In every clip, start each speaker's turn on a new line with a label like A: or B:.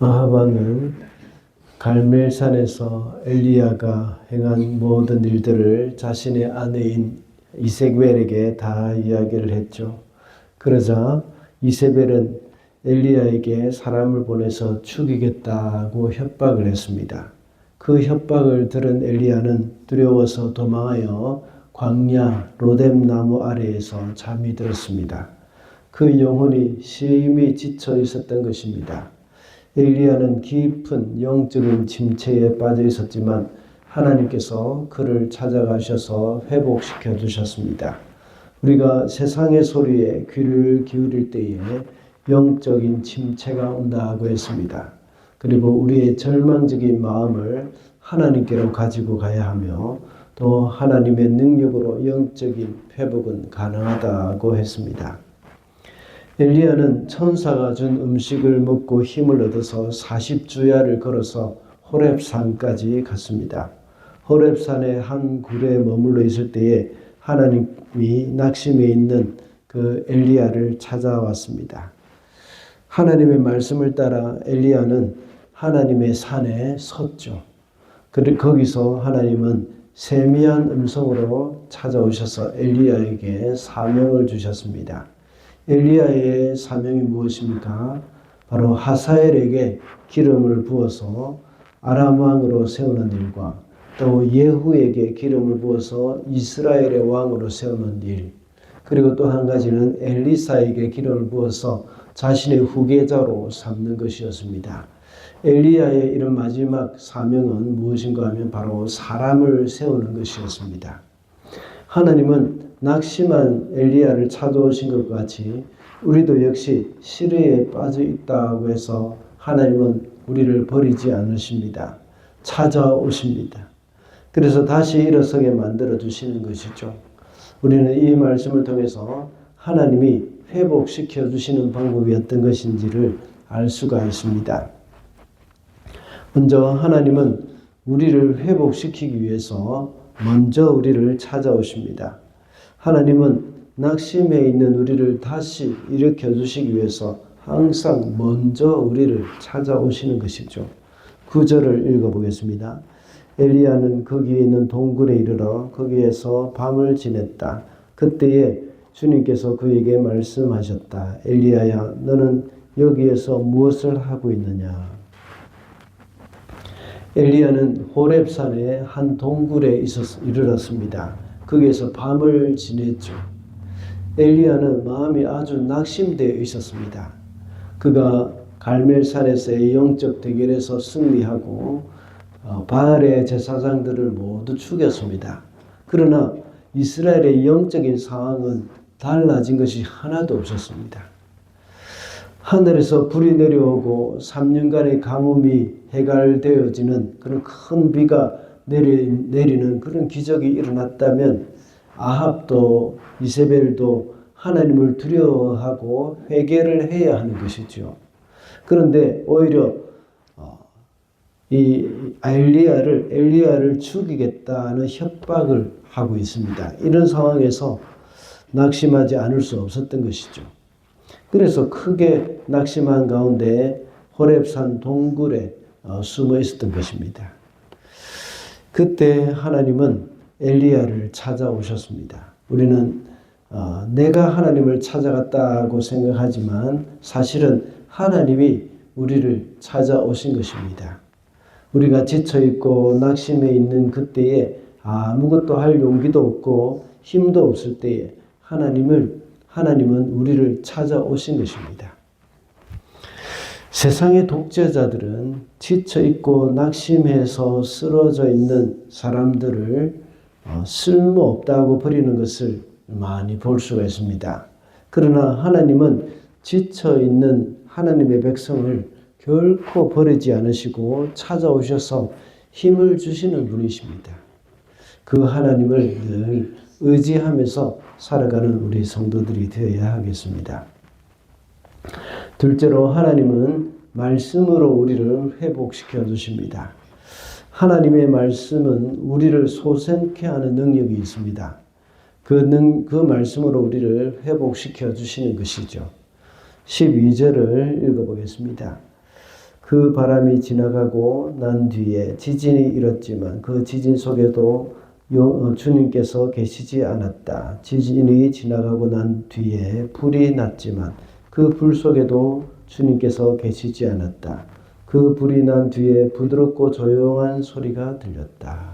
A: 아하방은 갈멜산에서 엘리야가 행한 모든 일들을 자신의 아내인 이세벨에게 다 이야기를 했죠. 그러자 이세벨은 엘리야에게 사람을 보내서 죽이겠다고 협박을 했습니다. 그 협박을 들은 엘리야는 두려워서 도망하여 광야 로뎀 나무 아래에서 잠이 들었습니다. 그 영혼이 심히 지쳐 있었던 것입니다. 엘리야는 깊은 영적인 침체에 빠져 있었지만 하나님께서 그를 찾아가셔서 회복시켜 주셨습니다. 우리가 세상의 소리에 귀를 기울일 때에 영적인 침체가 온다고 했습니다. 그리고 우리의 절망적인 마음을 하나님께로 가지고 가야 하며 또 하나님의 능력으로 영적인 회복은 가능하다고 했습니다. 엘리야는 천사가 준 음식을 먹고 힘을 얻어서 40주야를 걸어서 호렙산까지 갔습니다. 호렙산의 한 굴에 머물러 있을 때에 하나님이 낙심해 있는 그 엘리야를 찾아왔습니다. 하나님의 말씀을 따라 엘리야는 하나님의 산에 섰죠. 거기서 하나님은 세미한 음성으로 찾아오셔서 엘리야에게 사명을 주셨습니다. 엘리야의 사명이 무엇입니까? 바로 하사엘에게 기름을 부어서 아람 왕으로 세우는 일과 또 예후에게 기름을 부어서 이스라엘의 왕으로 세우는 일, 그리고 또 한 가지는 엘리사에게 기름을 부어서 자신의 후계자로 삼는 것이었습니다. 엘리야의 이런 마지막 사명은 무엇인가 하면 바로 사람을 세우는 것이었습니다. 하나님은 낙심한 엘리야를 찾아오신 것 같이 우리도 역시 시련에 빠져 있다고 해서 하나님은 우리를 버리지 않으십니다. 찾아오십니다. 그래서 다시 일어서게 만들어 주시는 것이죠. 우리는 이 말씀을 통해서 하나님이 회복시켜 주시는 방법이 어떤 것인지를 알 수가 있습니다. 먼저 하나님은 우리를 회복시키기 위해서 먼저 우리를 찾아오십니다. 하나님은 낙심해 있는 우리를 다시 일으켜 주시기 위해서 항상 먼저 우리를 찾아오시는 것이죠. 9절을 읽어보겠습니다. 엘리야는 거기에 있는 동굴에 이르러 거기에서 밤을 지냈다. 그때에 주님께서 그에게 말씀하셨다. 엘리야야, 너는 여기에서 무엇을 하고 있느냐? 엘리야는 호렙산의 한 동굴에 이르렀습니다. 거기에서 밤을 지냈죠. 엘리야는 마음이 아주 낙심되어 있었습니다. 그가 갈멜산에서의 영적 대결에서 승리하고 바알의 제사장들을 모두 죽였습니다. 그러나 이스라엘의 영적인 상황은 달라진 것이 하나도 없었습니다. 하늘에서 불이 내려오고 3년간의 가뭄이 해갈되어지는 그런 큰 비가 내리는 그런 기적이 일어났다면 아합도 이세벨도 하나님을 두려워하고 회개를 해야 하는 것이죠. 그런데 오히려 이 엘리야를 죽이겠다는 협박을 하고 있습니다. 이런 상황에서 낙심하지 않을 수 없었던 것이죠. 그래서 크게 낙심한 가운데 호렙산 동굴에 숨어 있었던 것입니다. 그때 하나님은 엘리야를 찾아오셨습니다. 우리는 내가 하나님을 찾아갔다고 생각하지만 사실은 하나님이 우리를 찾아오신 것입니다. 우리가 지쳐있고 낙심해 있는 그때에 아무것도 할 용기도 없고 힘도 없을 때에 하나님은 우리를 찾아오신 것입니다. 세상의 독재자들은 지쳐있고 낙심해서 쓰러져 있는 사람들을 쓸모없다고 버리는 것을 많이 볼 수가 있습니다. 그러나 하나님은 지쳐있는 하나님의 백성을 결코 버리지 않으시고 찾아오셔서 힘을 주시는 분이십니다. 그 하나님을 늘 의지하면서 살아가는 우리 성도들이 되어야 하겠습니다. 둘째로 하나님은 말씀으로 우리를 회복시켜 주십니다. 하나님의 말씀은 우리를 소생케 하는 능력이 있습니다. 그 말씀으로 우리를 회복시켜 주시는 것이죠. 12절을 읽어보겠습니다. 그 바람이 지나가고 난 뒤에 지진이 일었지만 그 지진 속에도 주님께서 계시지 않았다. 지진이 지나가고 난 뒤에 불이 났지만 그 불 속에도 주님께서 계시지 않았다. 그 불이 난 뒤에 부드럽고 조용한 소리가 들렸다.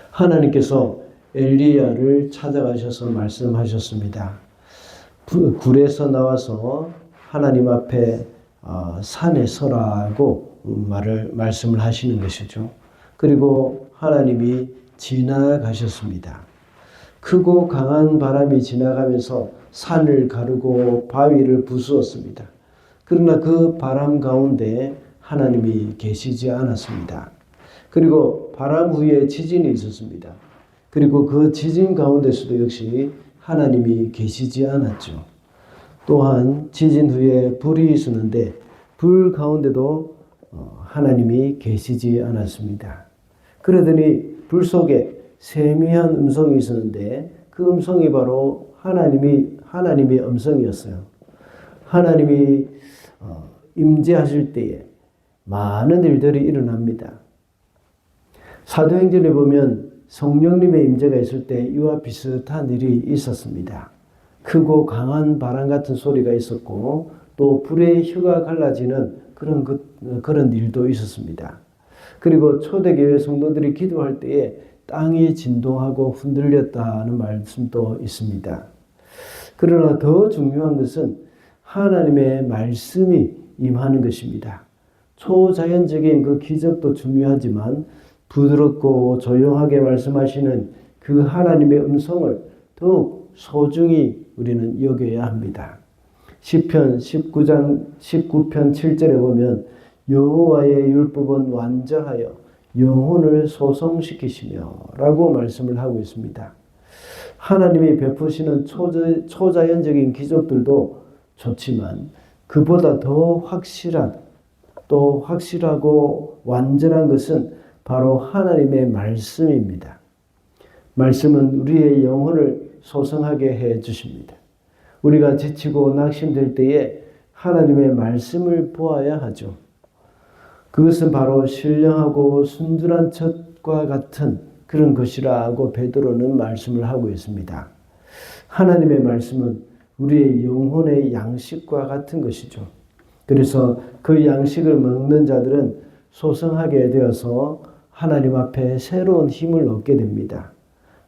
A: 하나님께서 엘리야를 찾아가셔서 말씀하셨습니다. 굴에서 나와서 하나님 앞에 산에 서라고 말씀을 하시는 것이죠. 그리고 하나님이 지나가셨습니다. 크고 강한 바람이 지나가면서 산을 가르고 바위를 부수었습니다. 그러나 그 바람 가운데 하나님이 계시지 않았습니다. 그리고 바람 후에 지진이 있었습니다. 그리고 그 지진 가운데서도 역시 하나님이 계시지 않았죠. 또한 지진 후에 불이 있었는데 불 가운데도 하나님이 계시지 않았습니다. 그러더니 불 속에 세미한 음성이 있었는데 그 음성이 바로 하나님의 음성이었어요. 하나님이 임재하실 때에 많은 일들이 일어납니다. 사도행전에 보면 성령님의 임재가 있을 때 이와 비슷한 일이 있었습니다. 크고 강한 바람 같은 소리가 있었고 또 불의 혀가 갈라지는 그런 일도 있었습니다. 그리고 초대교회 성도들이 기도할 때에 땅이 진동하고 흔들렸다는 말씀도 있습니다. 그러나 더 중요한 것은 하나님의 말씀이 임하는 것입니다. 초자연적인 그 기적도 중요하지만 부드럽고 조용하게 말씀하시는 그 하나님의 음성을 더욱 소중히 우리는 여겨야 합니다. 시편 19편 7절에 보면 여호와의 율법은 완전하여 영혼을 소성시키시며 라고 말씀을 하고 있습니다. 하나님이 베푸시는 초자연적인 기적들도 좋지만 그보다 더 확실하고 완전한 것은 바로 하나님의 말씀입니다. 말씀은 우리의 영혼을 소성하게 해 주십니다. 우리가 지치고 낙심될 때에 하나님의 말씀을 보아야 하죠. 그것은 바로 신령하고 순전한 젖과 같은 그런 것이라고 베드로는 말씀을 하고 있습니다. 하나님의 말씀은 우리의 영혼의 양식과 같은 것이죠. 그래서 그 양식을 먹는 자들은 소성하게 되어서 하나님 앞에 새로운 힘을 얻게 됩니다.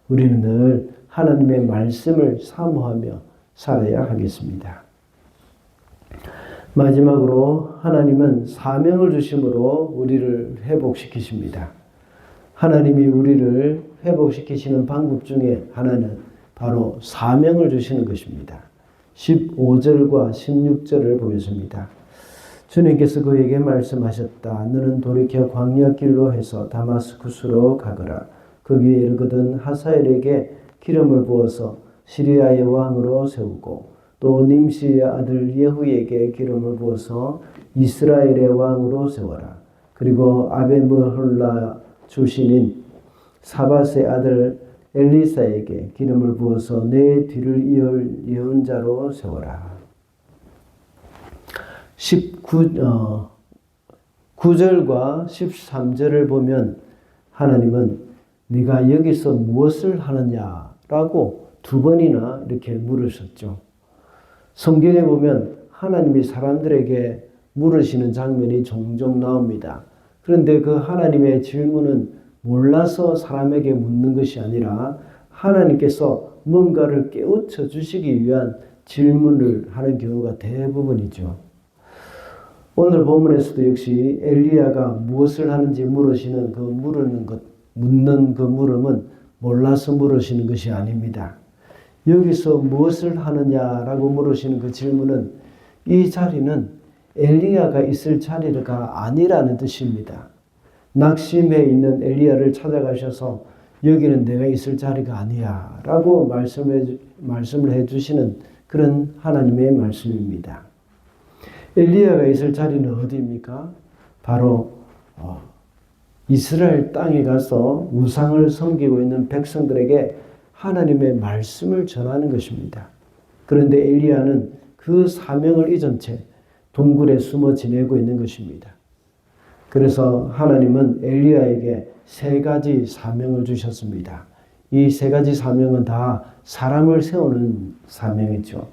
A: 우리는 늘 하나님의 말씀을 사모하며 살아야 하겠습니다. 마지막으로 하나님은 사명을 주심으로 우리를 회복시키십니다. 하나님이 우리를 회복시키시는 방법 중에 하나는 바로 사명을 주시는 것입니다. 15절과 16절을 보겠습니다. 주님께서 그에게 말씀하셨다. 너는 돌이켜 광야길로 해서 다마스쿠스로 가거라. 거기에 이르거든 하사엘에게 기름을 부어서 시리아의 왕으로 세우고 또 님시의 아들 예후에게 기름을 부어서 이스라엘의 왕으로 세워라. 그리고 아베므홀라 출신인 사밧의 아들 엘리사에게 기름을 부어서 내 뒤를 이을 예언자로 세워라. 9절과 13절을 보면 하나님은 네가 여기서 무엇을 하느냐라고 두 번이나 이렇게 물으셨죠. 성경에 보면 하나님이 사람들에게 물으시는 장면이 종종 나옵니다. 그런데 그 하나님의 질문은 몰라서 사람에게 묻는 것이 아니라 하나님께서 뭔가를 깨우쳐 주시기 위한 질문을 하는 경우가 대부분이죠. 오늘 본문에서도 역시 엘리야가 무엇을 하는지 물으시는 묻는 그 물음은 몰라서 물으시는 것이 아닙니다. 여기서 무엇을 하느냐라고 물으시는 그 질문은 이 자리는 엘리야가 있을 자리가 아니라는 뜻입니다. 낙심해 있는 엘리야를 찾아가셔서 여기는 내가 있을 자리가 아니야 라고 말씀을 해주시는 그런 하나님의 말씀입니다. 엘리야가 있을 자리는 어디입니까? 바로 이스라엘 땅에 가서 우상을 섬기고 있는 백성들에게 하나님의 말씀을 전하는 것입니다. 그런데 엘리야는 그 사명을 잊은 채 동굴에 숨어 지내고 있는 것입니다. 그래서 하나님은 엘리야에게 3가지 사명을 주셨습니다. 이 3가지 사명은 다 사람을 세우는 사명이죠.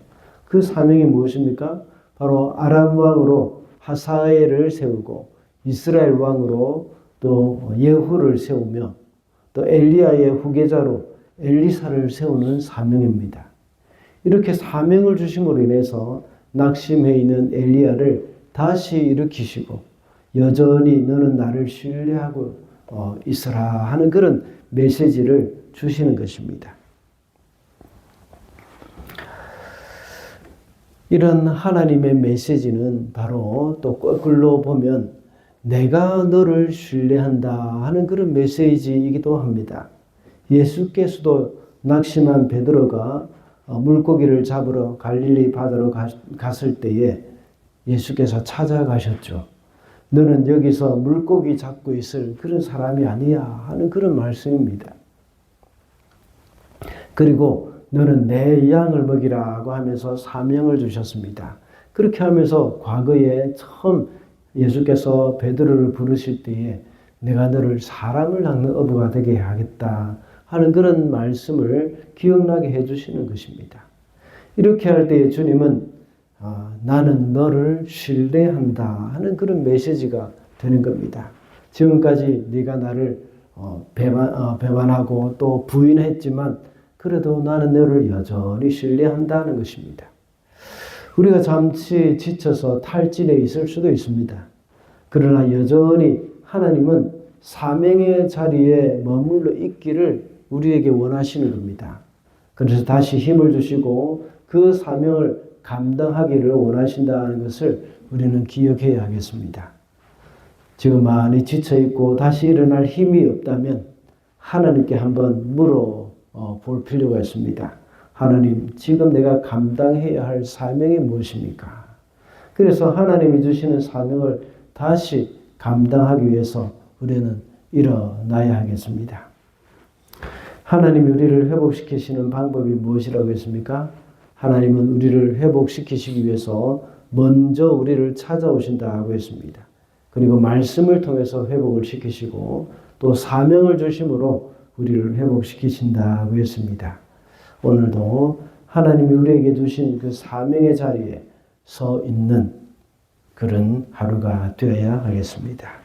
A: 그 사명이 무엇입니까? 바로 아람 왕으로 하사엘을 세우고 이스라엘 왕으로 또 예후를 세우며 또 엘리야의 후계자로 엘리사를 세우는 사명입니다. 이렇게 사명을 주심으로 인해서 낙심해 있는 엘리야를 다시 일으키시고 여전히 너는 나를 신뢰하고 있으라 하는 그런 메시지를 주시는 것입니다. 이런 하나님의 메시지는 바로 또 거꾸로 보면 내가 너를 신뢰한다 하는 그런 메시지이기도 합니다. 예수께서도 낙심한 베드로가 물고기를 잡으러 갈릴리 바다로 갔을 때에 예수께서 찾아가셨죠. 너는 여기서 물고기 잡고 있을 그런 사람이 아니야 하는 그런 말씀입니다. 그리고 너는 내 양을 먹이라고 하면서 사명을 주셨습니다. 그렇게 하면서 과거에 처음 예수께서 베드로를 부르실 때에 내가 너를 사람을 낚는 어부가 되게 하겠다 하는 그런 말씀을 기억나게 해주시는 것입니다. 이렇게 할 때에 주님은 나는 너를 신뢰한다 하는 그런 메시지가 되는 겁니다. 지금까지 네가 나를 배반하고 또 부인했지만 그래도 나는 너를 여전히 신뢰한다는 것입니다. 우리가 잠시 지쳐서 탈진해 있을 수도 있습니다. 그러나 여전히 하나님은 사명의 자리에 머물러 있기를 우리에게 원하시는 겁니다. 그래서 다시 힘을 주시고 그 사명을 감당하기를 원하신다는 것을 우리는 기억해야 하겠습니다. 지금 많이 지쳐있고 다시 일어날 힘이 없다면 하나님께 한번 물어볼 필요가 있습니다. 하나님, 지금 내가 감당해야 할 사명이 무엇입니까? 그래서 하나님이 주시는 사명을 다시 감당하기 위해서 우리는 일어나야 하겠습니다. 하나님이 우리를 회복시키시는 방법이 무엇이라고 했습니까? 하나님은 우리를 회복시키시기 위해서 먼저 우리를 찾아오신다고 했습니다. 그리고 말씀을 통해서 회복을 시키시고 또 사명을 주심으로 우리를 회복시키신다고 했습니다. 오늘도 하나님이 우리에게 주신 그 사명의 자리에 서 있는 그런 하루가 되어야 하겠습니다.